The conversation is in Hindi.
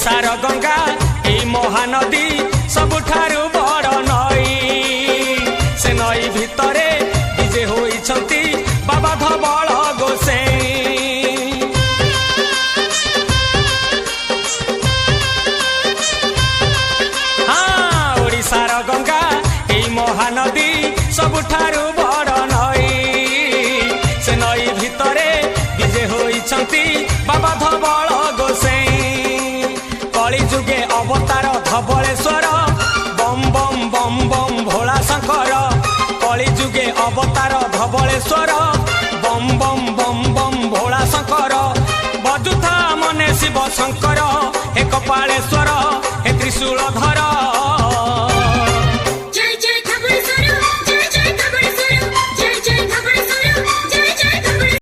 ओडिशार गंगा ए महानदी सबुठारु बड़ नई से नई भितरे विजे होइछंती बाबा धवल गोसाई। हाँ ओडिशार गंगा ए महानदी सबुठारु बड़ नई से नई भितरे विजे होइछंती बाबा धवल गोसाई। कली जुगे अवतार धवलेश्वर बम बम बम बम भोला शंकर। कली जुगे अवतार धवलेश्वर बम बम बम बम भोला शंकर। बजुथा मने शिव शंकर एक पालेश्वर